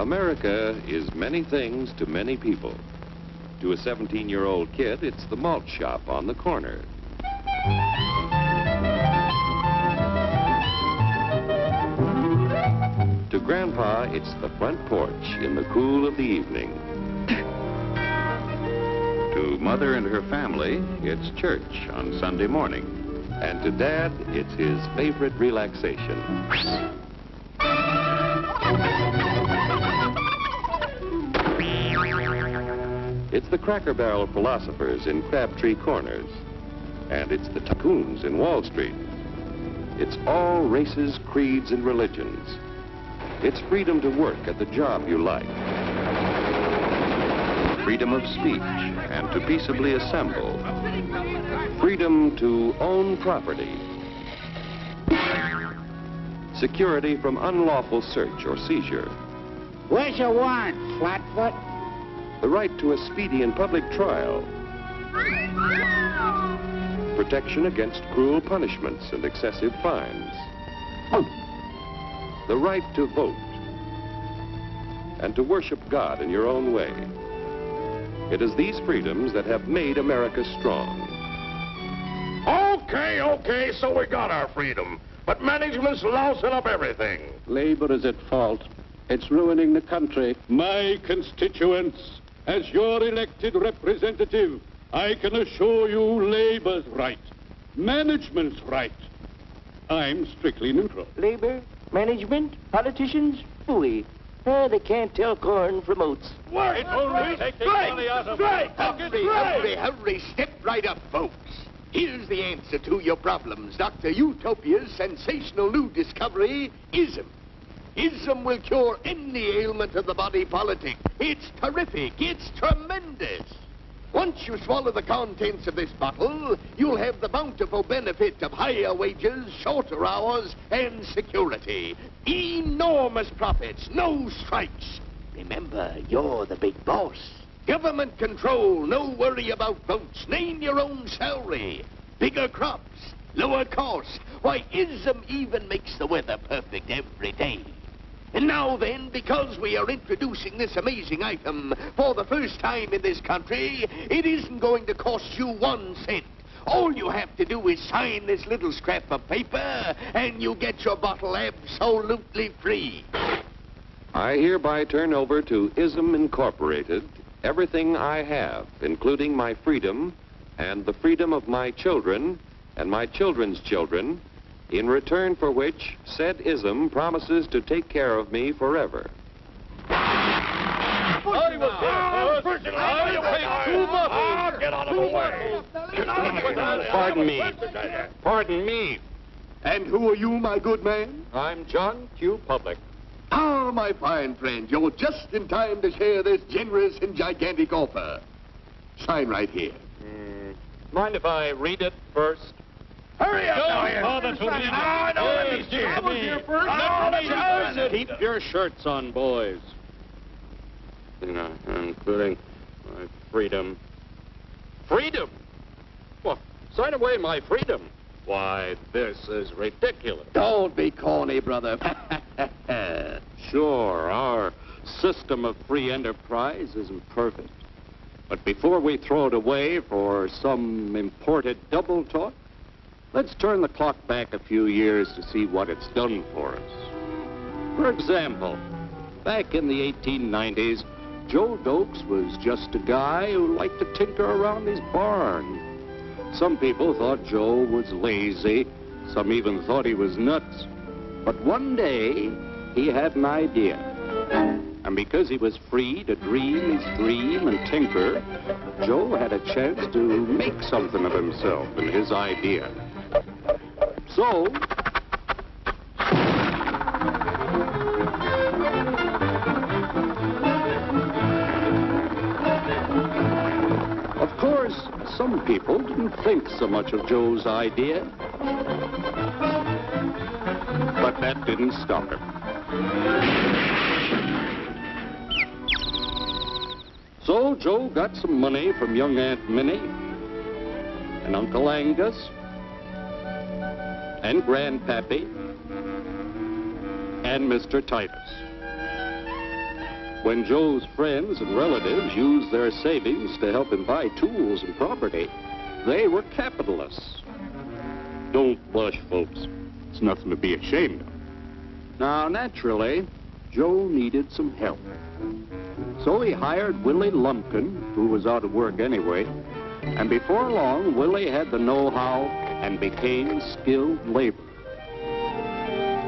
America is many things to many people. To a 17-year-old kid, it's the malt shop on the corner. To Grandpa, it's the front porch in the cool of the evening. To Mother and her family, it's church on Sunday morning. And to Dad, it's his favorite relaxation. It's the Cracker Barrel philosophers in Crabtree Corners. And it's the tycoons in Wall Street. It's all races, creeds, and religions. It's freedom to work at the job you like. Freedom of speech and to peaceably assemble. Freedom to own property. Security from unlawful search or seizure. What's your warrant, Flatfoot? The right to a speedy and public trial. Protection against cruel punishments and excessive fines. The right to vote. And to worship God in your own way. It is these freedoms that have made America strong. Okay, so we got our freedom. But management's lousing up everything. Labor is at fault. It's ruining the country. My constituents, as your elected representative, I can assure you Labor's right, management's right. I'm strictly neutral. Labor, management, politicians, phooey. They can't tell corn from oats. It's only taking money out of Hurry, step right up, folks. Here's the answer to your problems. Dr. Utopia's sensational new discovery, ism. Ism will cure any ailment of the body politic. It's terrific. It's tremendous. Once you swallow the contents of this bottle, you'll have the bountiful benefit of higher wages, shorter hours, and security. Enormous profits, no strikes. Remember, you're the big boss. Government control, no worry about votes. Name your own salary. Bigger crops, lower costs. Why, ism even makes the weather perfect every day. And now then, because we are introducing this amazing item for the first time in this country, it isn't going to cost you 1 cent. All you have to do is sign this little scrap of paper, and you get your bottle absolutely free. I hereby turn over to ISM Incorporated everything I have, including my freedom and the freedom of my children and my children's children, in return for which said ISM promises to take care of me forever. Get out of the way. Pardon me. And who are you, my good man? I'm John Q. Public. Ah, my fine friend, you're just in time to share this generous and gigantic offer. Sign right here. Mind if I read it first? Hurry up, Keep your shirts on, boys. Including my freedom. Freedom? Well, sign away my freedom. Why, this is ridiculous. Don't be corny, brother. Sure, our system of free enterprise isn't perfect. But before we throw it away for some imported double talk, let's turn the clock back a few years to see what it's done for us. For example, back in the 1890s, Joe Dokes was just a guy who liked to tinker around his barn. Some people thought Joe was lazy. Some even thought he was nuts. But one day, he had an idea. And because he was free to dream his dream and tinker, Joe had a chance to make something of himself and his idea. So, of course, some people didn't think so much of Joe's idea. But that didn't stop him. So Joe got some money from young Aunt Minnie and Uncle Angus and Grandpappy and Mr. Titus. When Joe's friends and relatives used their savings to help him buy tools and property, they were capitalists. Don't blush, folks. It's nothing to be ashamed of. Now, naturally, Joe needed some help. So he hired Willie Lumpkin, who was out of work anyway, and before long, Willie had the know-how and became skilled labor.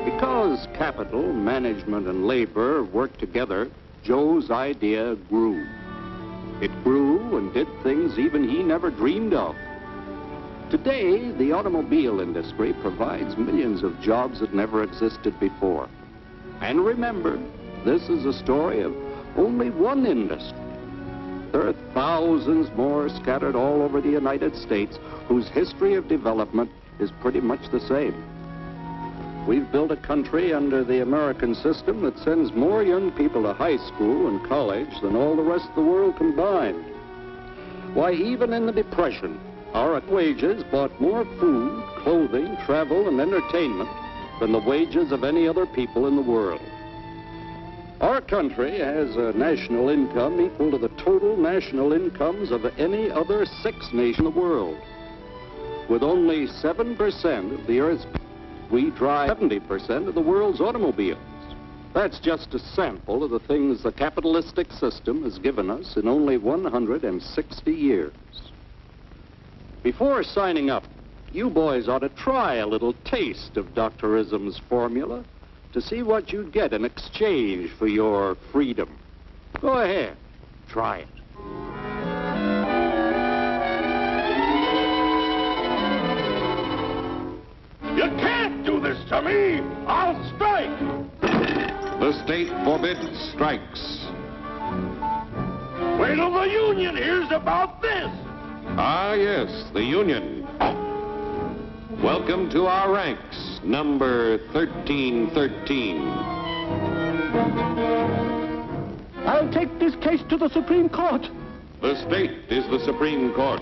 Because capital, management, and labor worked together, Joe's idea grew. It grew and did things even he never dreamed of. Today, the automobile industry provides millions of jobs that never existed before. And remember, this is a story of only one industry. There are thousands more scattered all over the United States whose history of development is pretty much the same. We've built a country under the American system that sends more young people to high school and college than all the rest of the world combined. Why, even in the Depression, our wages bought more food, clothing, travel, and entertainment than the wages of any other people in the world. Our country has a national income equal to the total national incomes of any other 6 nations in the world. With only 7% of the Earth's people, we drive 70% of the world's automobiles. That's just a sample of the things the capitalistic system has given us in only 160 years. Before signing up, you boys ought to try a little taste of Dr. Ism's formula to see what you'd get in exchange for your freedom. Go ahead, try it. You can't do this to me! I'll strike! The state forbids strikes. Wait till the union hears about this! Ah, yes, the Union. Welcome to our ranks, number 1313. I'll take this case to the Supreme Court. The state is the Supreme Court.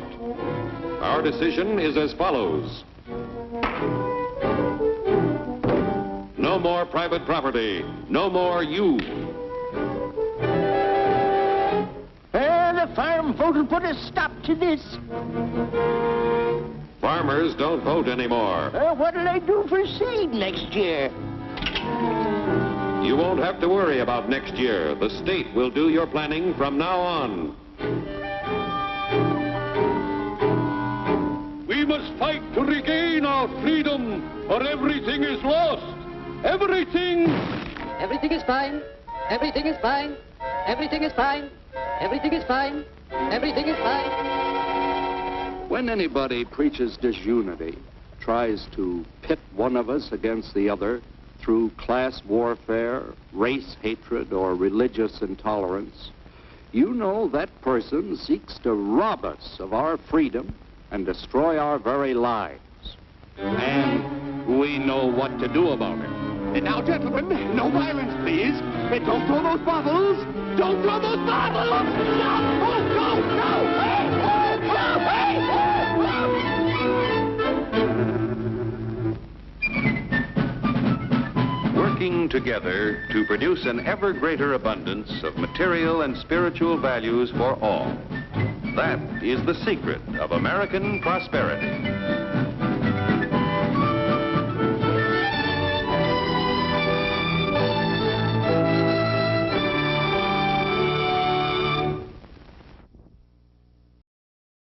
Our decision is as follows. No more private property. No more you. The farm vote will put a stop to this. Farmers don't vote anymore. What'll I do for seed next year? You won't have to worry about next year. The state will do your planning from now on. We must fight to regain our freedom, or everything is lost. Everything! Everything is fine. Everything is fine. Everything is fine. Everything is fine. Everything is fine. When anybody preaches disunity, tries to pit one of us against the other through class warfare, race hatred, or religious intolerance, you know that person seeks to rob us of our freedom and destroy our very lives. And we know what to do about it. Now, gentlemen, no violence, please. Don't throw those bottles. Don't throw those bottles! No! Oh, go! No! Hey! Working together to produce an ever greater abundance of material and spiritual values for all. That is the secret of American prosperity.